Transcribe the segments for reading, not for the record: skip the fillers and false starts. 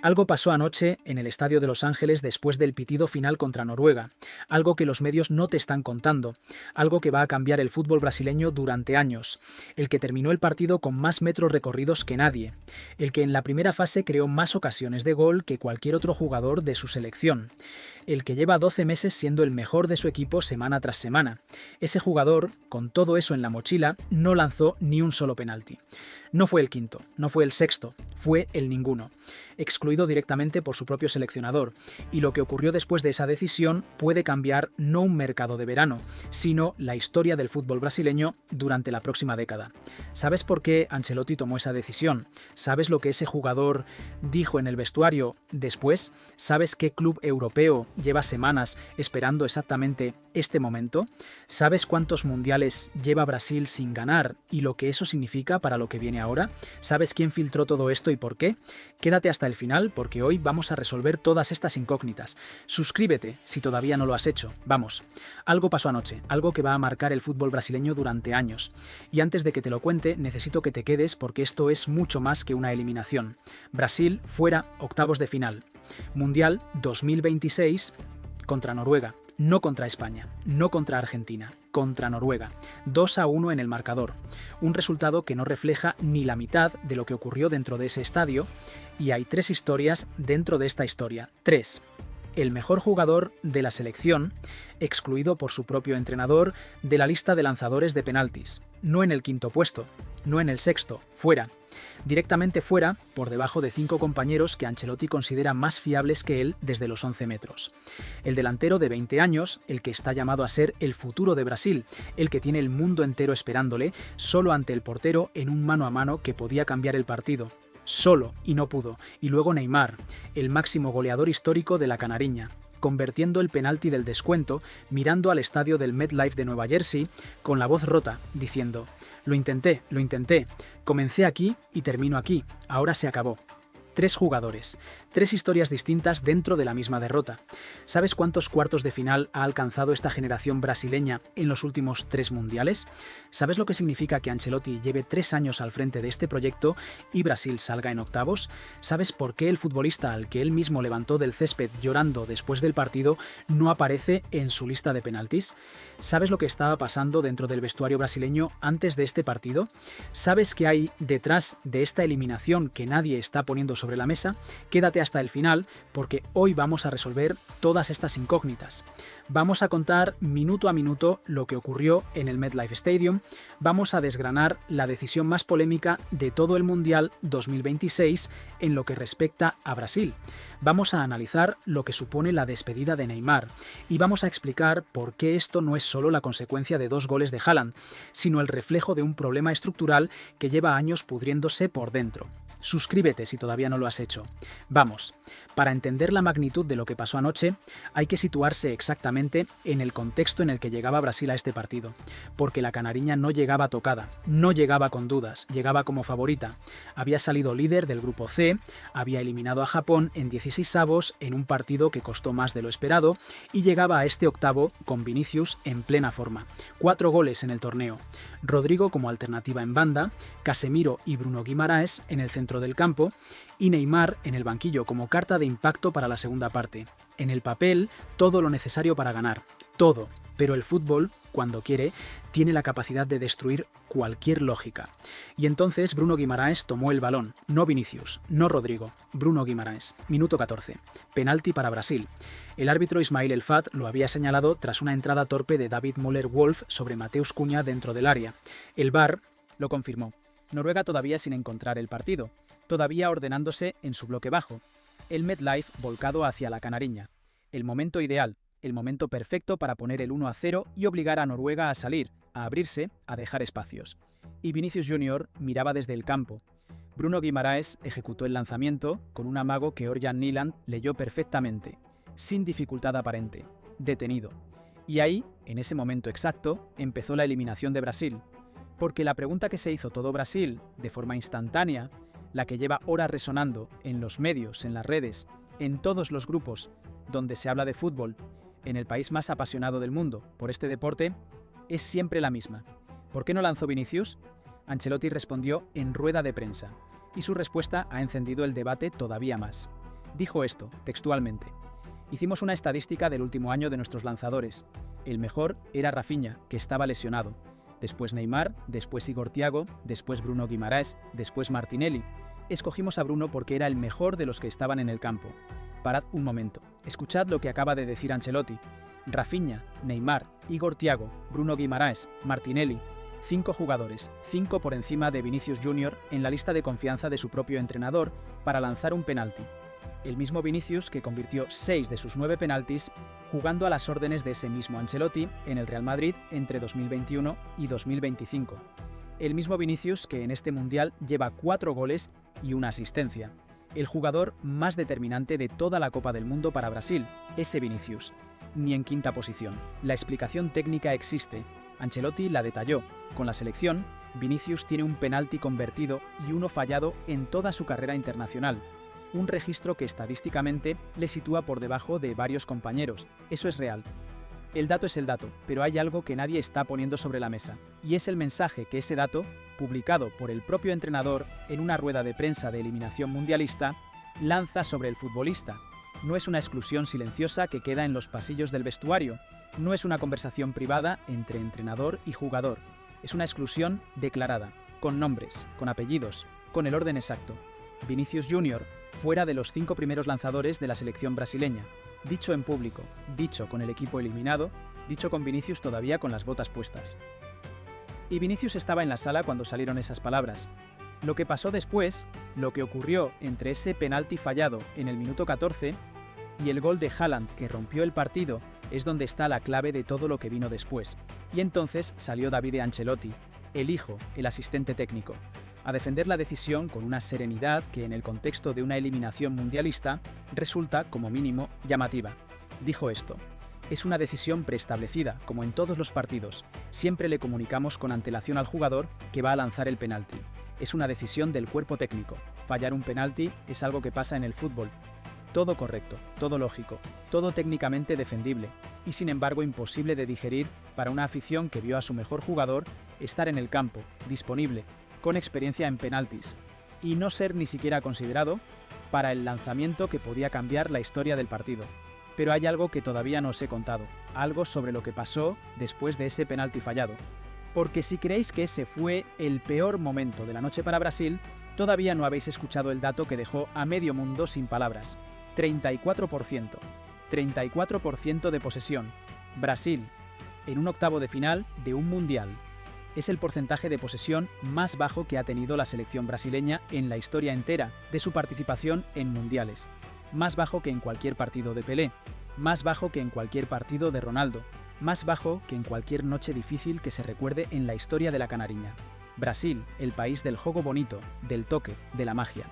Algo pasó anoche en el estadio de Los Ángeles después del pitido final contra Noruega, algo que los medios no te están contando, algo que va a cambiar el fútbol brasileño durante años, el que terminó el partido con más metros recorridos que nadie, el que en la primera fase creó más ocasiones de gol que cualquier otro jugador de su selección, el que lleva 12 meses siendo el mejor de su equipo semana tras semana. Ese jugador, con todo eso en la mochila, no lanzó ni un solo penalti. No fue el quinto, no fue el sexto, fue el ninguno, excluido directamente por su propio seleccionador, y lo que ocurrió después de esa decisión puede cambiar no un mercado de verano, sino la historia del fútbol brasileño durante la próxima década. ¿Sabes por qué Ancelotti tomó esa decisión? ¿Sabes lo que ese jugador dijo en el vestuario después? ¿Sabes qué club europeo lleva semanas esperando exactamente este momento? ¿Sabes cuántos mundiales lleva Brasil sin ganar y lo que eso significa para lo que viene ahora? ¿Sabes quién filtró todo esto y por qué? Quédate hasta el final porque hoy vamos a resolver todas estas incógnitas. Suscríbete si todavía no lo has hecho. Vamos, algo pasó anoche, algo que va a marcar el fútbol brasileño durante años. Y antes de que te lo cuente, necesito que te quedes porque esto es mucho más que una eliminación. Brasil fuera, octavos de final. Mundial 2026 contra Noruega. No contra España, no contra Argentina, contra Noruega. 2-1 en el marcador. Un resultado que no refleja ni la mitad de lo que ocurrió dentro de ese estadio, y hay tres historias dentro de esta historia. Tres. El mejor jugador de la selección, excluido por su propio entrenador de la lista de lanzadores de penaltis. No en el quinto puesto, no en el sexto, fuera. Directamente fuera, por debajo de 5 compañeros que Ancelotti considera más fiables que él desde los 11 metros. El delantero de 20 años, el que está llamado a ser el futuro de Brasil, el que tiene el mundo entero esperándole, solo ante el portero en un mano a mano que podía cambiar el partido. Solo, y no pudo. Y luego Neymar, el máximo goleador histórico de la Canariña, convirtiendo el penalti del descuento, mirando al estadio del MetLife de Nueva Jersey, con la voz rota, diciendo: lo intenté, comencé aquí y termino aquí, ahora se acabó. 3 jugadores, 3 historias distintas dentro de la misma derrota. ¿Sabes cuántos cuartos de final ha alcanzado esta generación brasileña en los últimos 3 mundiales? ¿Sabes lo que significa que Ancelotti lleve 3 años al frente de este proyecto y Brasil salga en octavos? ¿Sabes por qué el futbolista al que él mismo levantó del césped llorando después del partido no aparece en su lista de penaltis? ¿Sabes lo que estaba pasando dentro del vestuario brasileño antes de este partido? ¿Sabes qué hay detrás de esta eliminación que nadie está poniendo sobre la mesa? Quédate hasta el final porque hoy vamos a resolver todas estas incógnitas. Vamos a contar minuto a minuto lo que ocurrió en el MetLife Stadium, vamos a desgranar la decisión más polémica de todo el Mundial 2026 en lo que respecta a Brasil. Vamos a analizar lo que supone la despedida de Neymar y vamos a explicar por qué esto no es solo la consecuencia de 2 goles de Haaland, sino el reflejo de un problema estructural que lleva años pudriéndose por dentro. Suscríbete si todavía no lo has hecho. Vamos, para entender la magnitud de lo que pasó anoche, hay que situarse exactamente en el contexto en el que llegaba Brasil a este partido, porque la canariña no llegaba tocada, no llegaba con dudas, llegaba como favorita. Había salido líder del grupo C, había eliminado a Japón en 16avos en un partido que costó más de lo esperado y llegaba a este octavo con Vinicius en plena forma. 4 goles en el torneo. Rodrigo como alternativa en banda, Casemiro y Bruno Guimaraes en el centro del campo y Neymar en el banquillo como carta de impacto para la segunda parte. En el papel, todo lo necesario para ganar. Todo. Pero el fútbol, cuando quiere, tiene la capacidad de destruir cualquier lógica. Y entonces Bruno Guimaraes tomó el balón, no Vinicius, no Rodrigo, Bruno Guimaraes. Minuto 14. Penalti para Brasil. El árbitro Ismail El Fat lo había señalado tras una entrada torpe de David Müller-Wolf sobre Mateus Cunha dentro del área. El VAR lo confirmó. Noruega todavía sin encontrar el partido, todavía ordenándose en su bloque bajo. El MetLife volcado hacia la canariña. El momento ideal. El momento perfecto para poner el 1-0 y obligar a Noruega a salir, a abrirse, a dejar espacios. Y Vinicius Junior miraba desde el campo. Bruno Guimaraes ejecutó el lanzamiento con un amago que Ørjan Nyland leyó perfectamente, sin dificultad aparente, detenido. Y ahí, en ese momento exacto, empezó la eliminación de Brasil. Porque la pregunta que se hizo todo Brasil, de forma instantánea, la que lleva horas resonando en los medios, en las redes, en todos los grupos donde se habla de fútbol, en el país más apasionado del mundo por este deporte, es siempre la misma. ¿Por qué no lanzó Vinicius? Ancelotti respondió en rueda de prensa, y su respuesta ha encendido el debate todavía más. Dijo esto, textualmente: hicimos una estadística del último año de nuestros lanzadores. El mejor era Rafinha, que estaba lesionado. Después Neymar, después Igor Thiago, después Bruno Guimaraes, después Martinelli. Escogimos a Bruno porque era el mejor de los que estaban en el campo. Parad un momento. Escuchad lo que acaba de decir Ancelotti. Rafinha, Neymar, Igor Thiago, Bruno Guimaraes, Martinelli. 5 jugadores, 5 por encima de Vinicius Jr. en la lista de confianza de su propio entrenador para lanzar un penalti. El mismo Vinicius que convirtió 6 de sus 9 penaltis jugando a las órdenes de ese mismo Ancelotti en el Real Madrid entre 2021 y 2025. El mismo Vinicius que en este Mundial lleva 4 goles y una asistencia. El jugador más determinante de toda la Copa del Mundo para Brasil, ese Vinicius. Ni en quinta posición. La explicación técnica existe. Ancelotti la detalló. Con la selección, Vinicius tiene un penalti convertido y uno fallado en toda su carrera internacional. Un registro que estadísticamente le sitúa por debajo de varios compañeros. Eso es real. El dato es el dato, pero hay algo que nadie está poniendo sobre la mesa, y es el mensaje que ese dato, publicado por el propio entrenador en una rueda de prensa de eliminación mundialista, lanza sobre el futbolista. No es una exclusión silenciosa que queda en los pasillos del vestuario, no es una conversación privada entre entrenador y jugador, es una exclusión declarada, con nombres, con apellidos, con el orden exacto. Vinicius Jr., fuera de los 5 primeros lanzadores de la selección brasileña. Dicho en público, dicho con el equipo eliminado, dicho con Vinicius todavía con las botas puestas. Y Vinicius estaba en la sala cuando salieron esas palabras. Lo que pasó después, lo que ocurrió entre ese penalti fallado en el minuto 14 y el gol de Haaland que rompió el partido, es donde está la clave de todo lo que vino después. Y entonces salió Davide Ancelotti, el hijo, el asistente técnico, a defender la decisión con una serenidad que en el contexto de una eliminación mundialista resulta, como mínimo, llamativa. Dijo esto: es una decisión preestablecida, como en todos los partidos. Siempre le comunicamos con antelación al jugador que va a lanzar el penalti. Es una decisión del cuerpo técnico. Fallar un penalti es algo que pasa en el fútbol. Todo correcto, todo lógico, todo técnicamente defendible, y sin embargo imposible de digerir para una afición que vio a su mejor jugador estar en el campo, disponible, con experiencia en penaltis, y no ser ni siquiera considerado para el lanzamiento que podía cambiar la historia del partido. Pero hay algo que todavía no os he contado, algo sobre lo que pasó después de ese penalti fallado. Porque si creéis que ese fue el peor momento de la noche para Brasil, todavía no habéis escuchado el dato que dejó a medio mundo sin palabras. 34%. 34% de posesión. Brasil, en un octavo de final de un mundial. Es el porcentaje de posesión más bajo que ha tenido la selección brasileña en la historia entera de su participación en mundiales. Más bajo que en cualquier partido de Pelé, más bajo que en cualquier partido de Ronaldo, más bajo que en cualquier noche difícil que se recuerde en la historia de la Canariña. Brasil, el país del juego bonito, del toque, de la magia.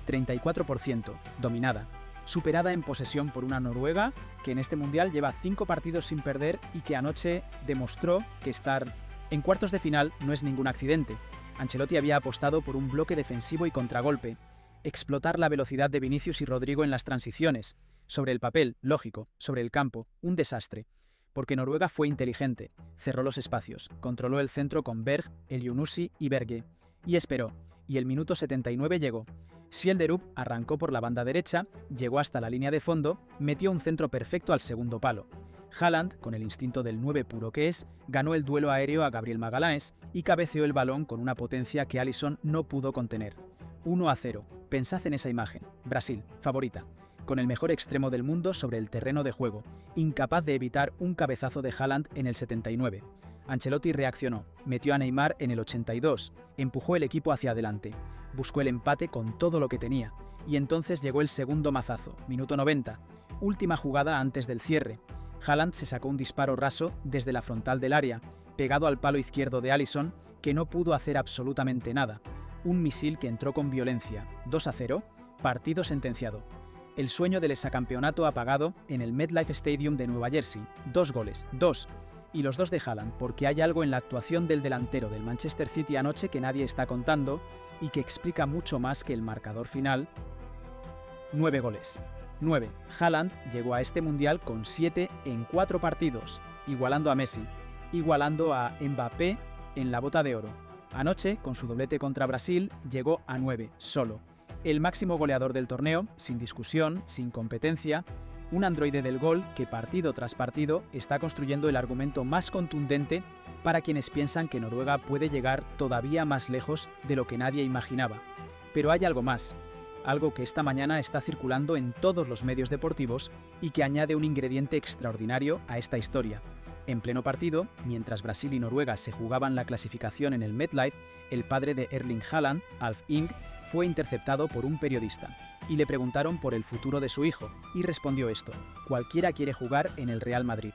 34%, dominada. Superada en posesión por una Noruega que en este mundial lleva 5 partidos sin perder y que anoche demostró que estar en cuartos de final no es ningún accidente. Ancelotti había apostado por un bloque defensivo y contragolpe, explotar la velocidad de Vinicius y Rodrigo en las transiciones. Sobre el papel, lógico, sobre el campo, un desastre. Porque Noruega fue inteligente, cerró los espacios, controló el centro con Berg, Elyounoussi y Berge, y esperó, y el minuto 79 llegó. Schjelderup arrancó por la banda derecha, llegó hasta la línea de fondo, metió un centro perfecto al segundo palo. Haaland, con el instinto del 9 puro que es, ganó el duelo aéreo a Gabriel Magalhães y cabeceó el balón con una potencia que Alisson no pudo contener. 1-0. Pensad en esa imagen. Brasil, favorita, con el mejor extremo del mundo sobre el terreno de juego, incapaz de evitar un cabezazo de Haaland en el 79. Ancelotti reaccionó, metió a Neymar en el 82, empujó el equipo hacia adelante, buscó el empate con todo lo que tenía, y entonces llegó el segundo mazazo, minuto 90, última jugada antes del cierre. Haaland se sacó un disparo raso desde la frontal del área, pegado al palo izquierdo de Alisson, que no pudo hacer absolutamente nada. Un misil que entró con violencia. 2-0, partido sentenciado. El sueño del exacampeonato apagado en el MetLife Stadium de Nueva Jersey. 2 goles, 2. Y los 2 de Haaland, porque hay algo en la actuación del delantero del Manchester City anoche que nadie está contando y que explica mucho más que el marcador final. 9 goles. 9. Haaland llegó a este mundial con 7 en 4 partidos, igualando a Messi, igualando a Mbappé en la bota de oro. Anoche, con su doblete contra Brasil, llegó a 9, solo. El máximo goleador del torneo, sin discusión, sin competencia, un androide del gol que partido tras partido está construyendo el argumento más contundente para quienes piensan que Noruega puede llegar todavía más lejos de lo que nadie imaginaba. Pero hay algo más, algo que esta mañana está circulando en todos los medios deportivos y que añade un ingrediente extraordinario a esta historia. En pleno partido, mientras Brasil y Noruega se jugaban la clasificación en el MetLife, el padre de Erling Haaland, Alf Ing, fue interceptado por un periodista y le preguntaron por el futuro de su hijo, y respondió esto: cualquiera quiere jugar en el Real Madrid.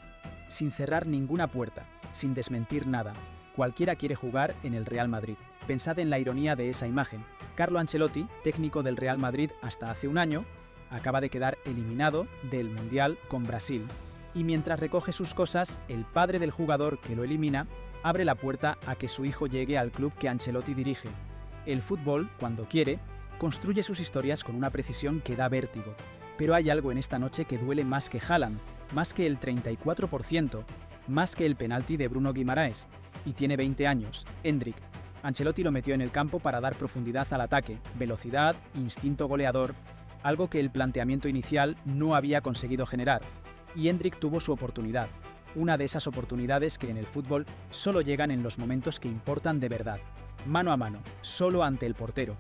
Sin cerrar ninguna puerta, sin desmentir nada, cualquiera quiere jugar en el Real Madrid. Pensad en la ironía de esa imagen. Carlo Ancelotti, técnico del Real Madrid hasta hace un año, acaba de quedar eliminado del Mundial con Brasil. Y mientras recoge sus cosas, el padre del jugador que lo elimina abre la puerta a que su hijo llegue al club que Ancelotti dirige. El fútbol, cuando quiere, construye sus historias con una precisión que da vértigo. Pero hay algo en esta noche que duele más que Haaland, más que el 34%, más que el penalti de Bruno Guimaraes. Y tiene 20 años, Endrick. Ancelotti lo metió en el campo para dar profundidad al ataque, velocidad, instinto goleador, algo que el planteamiento inicial no había conseguido generar. Y Endrick tuvo su oportunidad, una de esas oportunidades que en el fútbol solo llegan en los momentos que importan de verdad, mano a mano, solo ante el portero.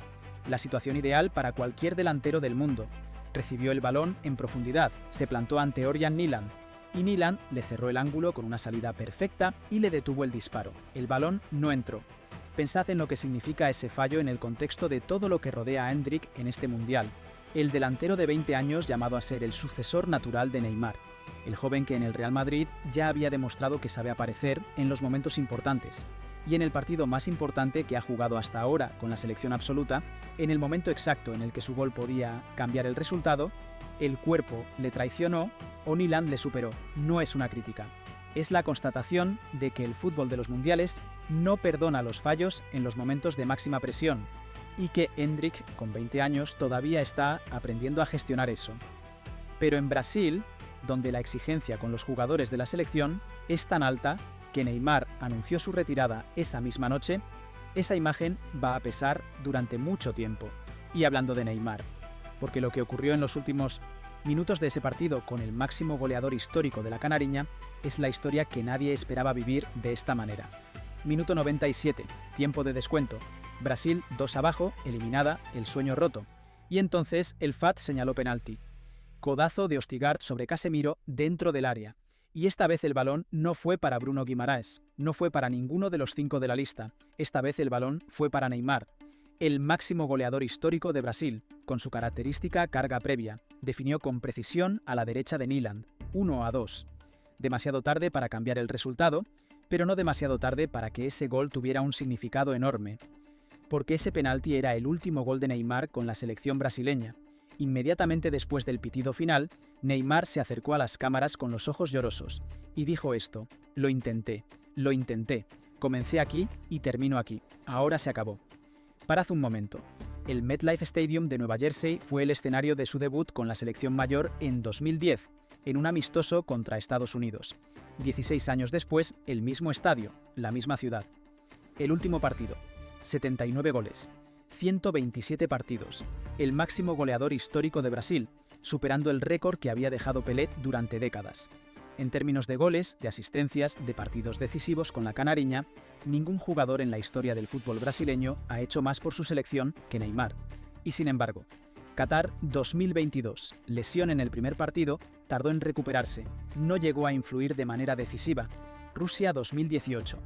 La situación ideal para cualquier delantero del mundo. Recibió el balón en profundidad, se plantó ante Ørjan Nyland, y Nyland le cerró el ángulo con una salida perfecta y le detuvo el disparo. El balón no entró. Pensad en lo que significa ese fallo en el contexto de todo lo que rodea a Endrick en este Mundial. El delantero de 20 años llamado a ser el sucesor natural de Neymar. El joven que en el Real Madrid ya había demostrado que sabe aparecer en los momentos importantes. Y en el partido más importante que ha jugado hasta ahora con la selección absoluta, en el momento exacto en el que su gol podía cambiar el resultado, el cuerpo le traicionó o Nyland le superó. No es una crítica. Es la constatación de que el fútbol de los mundiales no perdona los fallos en los momentos de máxima presión y que Endrick, con 20 años, todavía está aprendiendo a gestionar eso. Pero en Brasil, donde la exigencia con los jugadores de la selección es tan alta que Neymar anunció su retirada esa misma noche, esa imagen va a pesar durante mucho tiempo. Y hablando de Neymar, porque lo que ocurrió en los últimos minutos de ese partido con el máximo goleador histórico de la Canariña es la historia que nadie esperaba vivir de esta manera. Minuto 97, tiempo de descuento. Brasil 2 abajo, eliminada, el sueño roto. Y entonces el FAT señaló penalti. Codazo de Østigard sobre Casemiro dentro del área. Y esta vez el balón no fue para Bruno Guimaraes, no fue para ninguno de los 5 de la lista. Esta vez el balón fue para Neymar, el máximo goleador histórico de Brasil, con su característica carga previa. Definió con precisión a la derecha de Nyland, 1-2. Demasiado tarde para cambiar el resultado, pero no demasiado tarde para que ese gol tuviera un significado enorme. Porque ese penalti era el último gol de Neymar con la selección brasileña. Inmediatamente después del pitido final, Neymar se acercó a las cámaras con los ojos llorosos y dijo esto: lo intenté, comencé aquí y termino aquí, ahora se acabó. Parad un momento. El MetLife Stadium de Nueva Jersey fue el escenario de su debut con la selección mayor en 2010, en un amistoso contra Estados Unidos. 16 años después, el mismo estadio, la misma ciudad. El último partido, 79 goles, 127 partidos, el máximo goleador histórico de Brasil, superando el récord que había dejado Pelé durante décadas. En términos de goles, de asistencias, de partidos decisivos con la Canariña, ningún jugador en la historia del fútbol brasileño ha hecho más por su selección que Neymar. Y sin embargo, Qatar 2022, lesión en el primer partido, tardó en recuperarse, no llegó a influir de manera decisiva. Rusia 2018,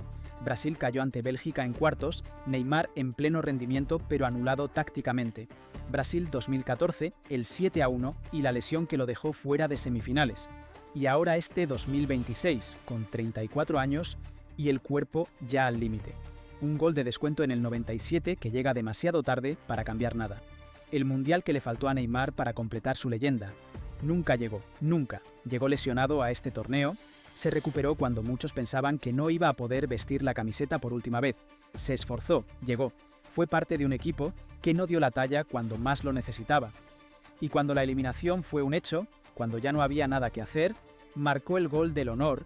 Brasil cayó ante Bélgica en cuartos, Neymar en pleno rendimiento pero anulado tácticamente. Brasil 2014, el 7-1 y la lesión que lo dejó fuera de semifinales. Y ahora este 2026, con 34 años y el cuerpo ya al límite. Un gol de descuento en el 97 que llega demasiado tarde para cambiar nada. El mundial que le faltó a Neymar para completar su leyenda. Nunca llegó, nunca. Llegó lesionado a este torneo, se recuperó cuando muchos pensaban que no iba a poder vestir la camiseta por última vez. Se esforzó, llegó. Fue parte de un equipo que no dio la talla cuando más lo necesitaba. Y cuando la eliminación fue un hecho, cuando ya no había nada que hacer, marcó el gol del honor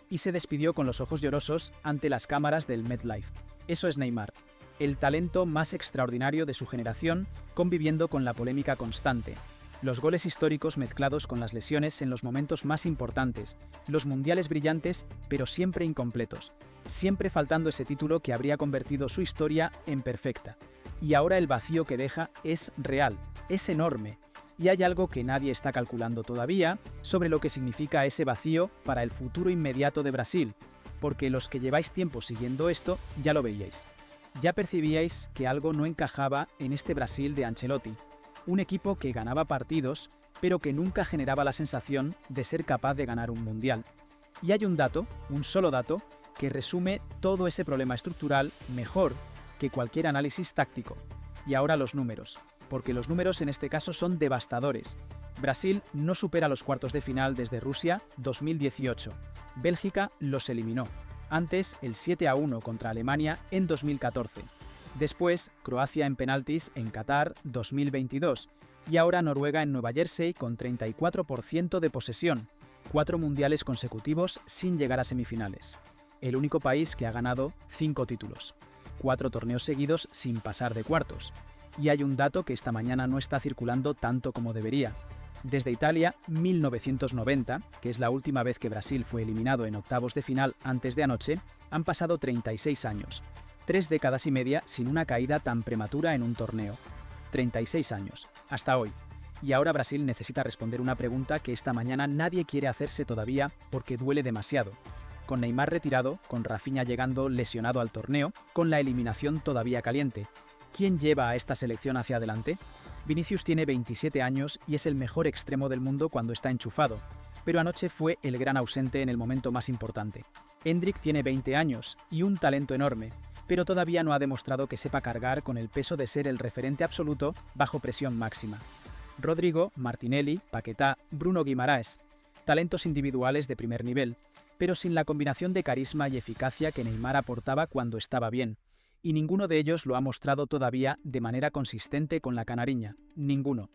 y se despidió con los ojos llorosos ante las cámaras del MetLife. Eso es Neymar. el talento más extraordinario de su generación, conviviendo con la polémica constante. Los goles históricos mezclados con las lesiones en los momentos más importantes, los mundiales brillantes, pero siempre incompletos, siempre faltando ese título que habría convertido su historia en perfecta. Y ahora el vacío que deja es real, es enorme, y hay algo que nadie está calculando todavía sobre lo que significa ese vacío para el futuro inmediato de Brasil, porque los que lleváis tiempo siguiendo esto ya lo veíais. Ya percibíais que algo no encajaba en este Brasil de Ancelotti, un equipo que ganaba partidos, pero que nunca generaba la sensación de ser capaz de ganar un mundial. Y hay un dato, un solo dato, que resume todo ese problema estructural mejor que cualquier análisis táctico. Y ahora los números, porque los números en este caso son devastadores. Brasil no supera los cuartos de final desde Rusia 2018. Bélgica los eliminó. Antes el 7-1 contra Alemania en 2014. Después Croacia en penaltis en Qatar 2022. Y ahora Noruega en Nueva Jersey con 34% de posesión. 4 mundiales consecutivos sin llegar a semifinales. El único país que ha ganado 5 títulos. 4 torneos seguidos sin pasar de cuartos. Y hay un dato que esta mañana no está circulando tanto como debería. Desde Italia, 1990, que es la última vez que Brasil fue eliminado en octavos de final antes de anoche, han pasado 36 años. 3 décadas y media sin una caída tan prematura en un torneo. 36 años, hasta hoy. Y ahora Brasil necesita responder una pregunta que esta mañana nadie quiere hacerse todavía porque duele demasiado. Con Neymar retirado, con Rafinha llegando lesionado al torneo, con la eliminación todavía caliente. ¿Quién lleva a esta selección hacia adelante? Vinicius tiene 27 años y es el mejor extremo del mundo cuando está enchufado, pero anoche fue el gran ausente en el momento más importante. Endrick tiene 20 años y un talento enorme, pero todavía no ha demostrado que sepa cargar con el peso de ser el referente absoluto bajo presión máxima. Rodrigo, Martinelli, Paquetá, Bruno Guimaraes, talentos individuales de primer nivel, pero sin la combinación de carisma y eficacia que Neymar aportaba cuando estaba bien. Y ninguno de ellos lo ha mostrado todavía de manera consistente con la canariña. Ninguno.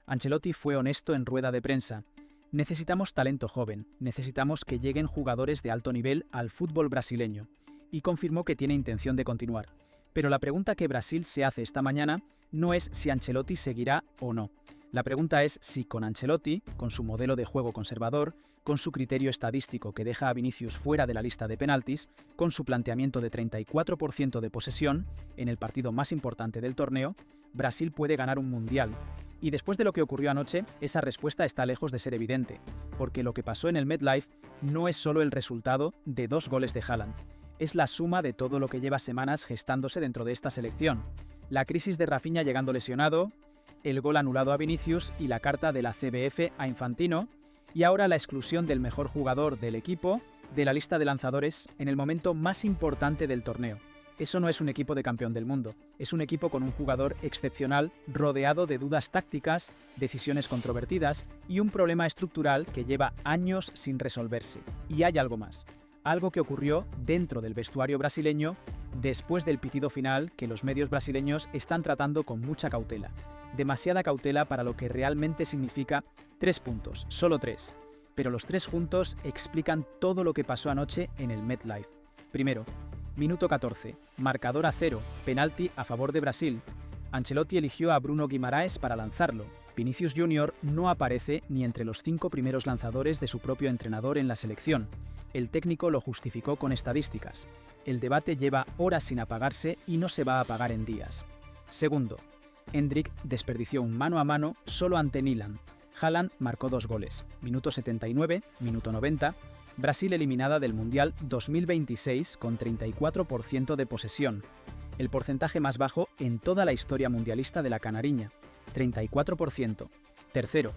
Ancelotti fue honesto en rueda de prensa. Necesitamos talento joven, necesitamos que lleguen jugadores de alto nivel al fútbol brasileño. Y confirmó que tiene intención de continuar. Pero la pregunta que Brasil se hace esta mañana no es si Ancelotti seguirá o no. La pregunta es si con Ancelotti, con su modelo de juego conservador, con su criterio estadístico que deja a Vinicius fuera de la lista de penaltis, con su planteamiento de 34% de posesión en el partido más importante del torneo, Brasil puede ganar un mundial. Y después de lo que ocurrió anoche, esa respuesta está lejos de ser evidente, porque lo que pasó en el MetLife no es solo el resultado de 2 goles de Haaland, es la suma de todo lo que lleva semanas gestándose dentro de esta selección. La crisis de Rafinha llegando lesionado, el gol anulado a Vinicius y la carta de la CBF a Infantino, y ahora la exclusión del mejor jugador del equipo de la lista de lanzadores en el momento más importante del torneo. Eso no es un equipo de campeón del mundo, es un equipo con un jugador excepcional rodeado de dudas tácticas, decisiones controvertidas y un problema estructural que lleva años sin resolverse. Y hay algo más, algo que ocurrió dentro del vestuario brasileño después del pitido final que los medios brasileños están tratando con mucha cautela. Demasiada cautela para lo que realmente significa 3 puntos, solo 3. Pero los 3 juntos explican todo lo que pasó anoche en el MetLife. Primero, minuto 14, marcador a 0, penalti a favor de Brasil. Ancelotti eligió a Bruno Guimaraes para lanzarlo. Vinicius Jr. no aparece ni entre los 5 primeros lanzadores de su propio entrenador en la selección. El técnico lo justificó con estadísticas. El debate lleva horas sin apagarse y no se va a apagar en días. Segundo, Endrick desperdició un mano a mano solo ante Nyland. Haaland marcó 2 goles. Minuto 79, minuto 90. Brasil eliminada del Mundial 2026 con 34% de posesión. El porcentaje más bajo en toda la historia mundialista de la canariña. 34%. Tercero,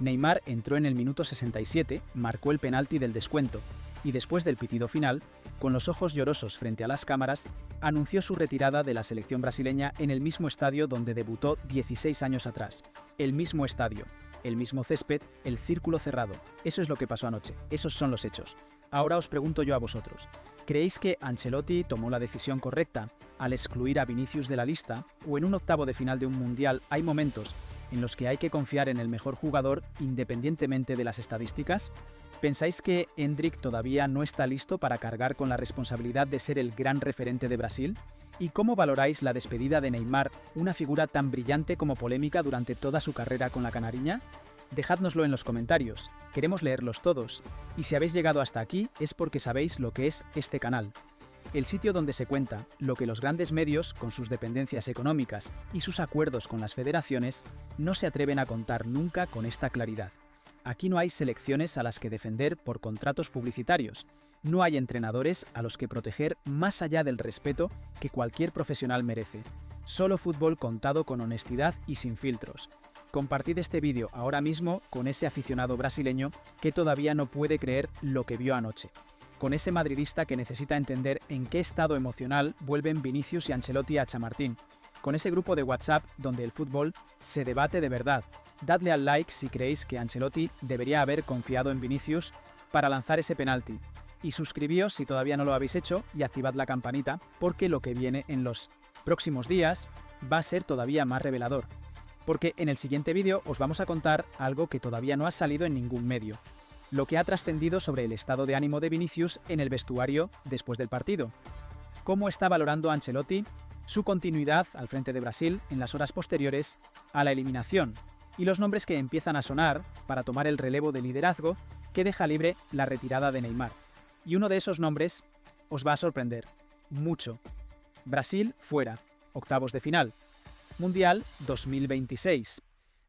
Neymar entró en el minuto 67, marcó el penalti del descuento y después del pitido final, con los ojos llorosos frente a las cámaras, anunció su retirada de la selección brasileña en el mismo estadio donde debutó 16 años atrás. El mismo estadio, el mismo césped, el círculo cerrado. Eso es lo que pasó anoche, esos son los hechos. Ahora os pregunto yo a vosotros, ¿creéis que Ancelotti tomó la decisión correcta al excluir a Vinicius de la lista? ¿O en un octavo de final de un mundial hay momentos en los que hay que confiar en el mejor jugador independientemente de las estadísticas? ¿Pensáis que Endrick todavía no está listo para cargar con la responsabilidad de ser el gran referente de Brasil? ¿Y cómo valoráis la despedida de Neymar, una figura tan brillante como polémica durante toda su carrera con la canariña? Dejádnoslo en los comentarios, queremos leerlos todos, y si habéis llegado hasta aquí es porque sabéis lo que es este canal. El sitio donde se cuenta lo que los grandes medios, con sus dependencias económicas y sus acuerdos con las federaciones, no se atreven a contar nunca con esta claridad. Aquí no hay selecciones a las que defender por contratos publicitarios, no hay entrenadores a los que proteger más allá del respeto que cualquier profesional merece. Solo fútbol contado con honestidad y sin filtros. Compartid este vídeo ahora mismo con ese aficionado brasileño que todavía no puede creer lo que vio anoche. Con ese madridista que necesita entender en qué estado emocional vuelven Vinicius y Ancelotti a Chamartín. Con ese grupo de WhatsApp donde el fútbol se debate de verdad. Dadle al like si creéis que Ancelotti debería haber confiado en Vinicius para lanzar ese penalti. Y suscribíos si todavía no lo habéis hecho y activad la campanita porque lo que viene en los próximos días va a ser todavía más revelador. Porque en el siguiente vídeo os vamos a contar algo que todavía no ha salido en ningún medio. Lo que ha trascendido sobre el estado de ánimo de Vinicius en el vestuario después del partido. Cómo está valorando Ancelotti su continuidad al frente de Brasil en las horas posteriores a la eliminación y los nombres que empiezan a sonar para tomar el relevo de liderazgo que deja libre la retirada de Neymar. Y uno de esos nombres os va a sorprender, mucho. Brasil fuera, octavos de final. Mundial 2026.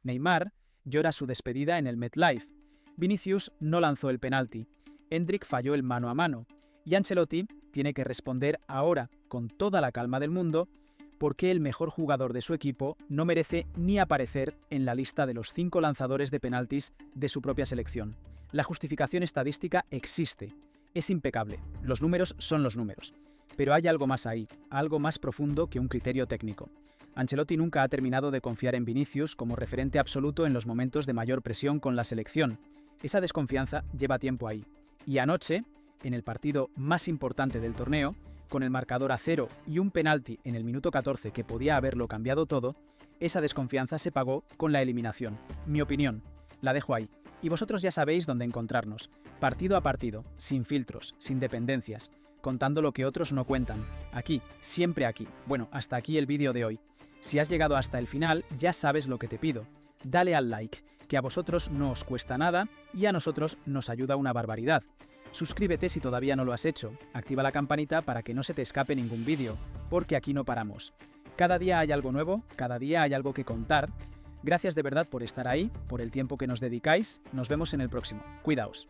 Neymar llora su despedida en el MetLife. Vinicius no lanzó el penalti. Endrick falló el mano a mano. Y Ancelotti tiene que responder ahora, con toda la calma del mundo, por qué el mejor jugador de su equipo no merece ni aparecer en la lista de los 5 lanzadores de penaltis de su propia selección. La justificación estadística existe. Es impecable. Los números son los números. Pero hay algo más ahí, algo más profundo que un criterio técnico. Ancelotti nunca ha terminado de confiar en Vinicius como referente absoluto en los momentos de mayor presión con la selección. Esa desconfianza lleva tiempo ahí. Y anoche, en el partido más importante del torneo, con el marcador a 0 y un penalti en el minuto 14 que podía haberlo cambiado todo, esa desconfianza se pagó con la eliminación. Mi opinión, la dejo ahí. Y vosotros ya sabéis dónde encontrarnos, partido a partido, sin filtros, sin dependencias, contando lo que otros no cuentan. Aquí, siempre aquí. Bueno, hasta aquí el vídeo de hoy. Si has llegado hasta el final, ya sabes lo que te pido. Dale al like, que a vosotros no os cuesta nada y a nosotros nos ayuda una barbaridad. Suscríbete si todavía no lo has hecho, activa la campanita para que no se te escape ningún vídeo, porque aquí no paramos. Cada día hay algo nuevo, cada día hay algo que contar. Gracias de verdad por estar ahí, por el tiempo que nos dedicáis. Nos vemos en el próximo. Cuidaos.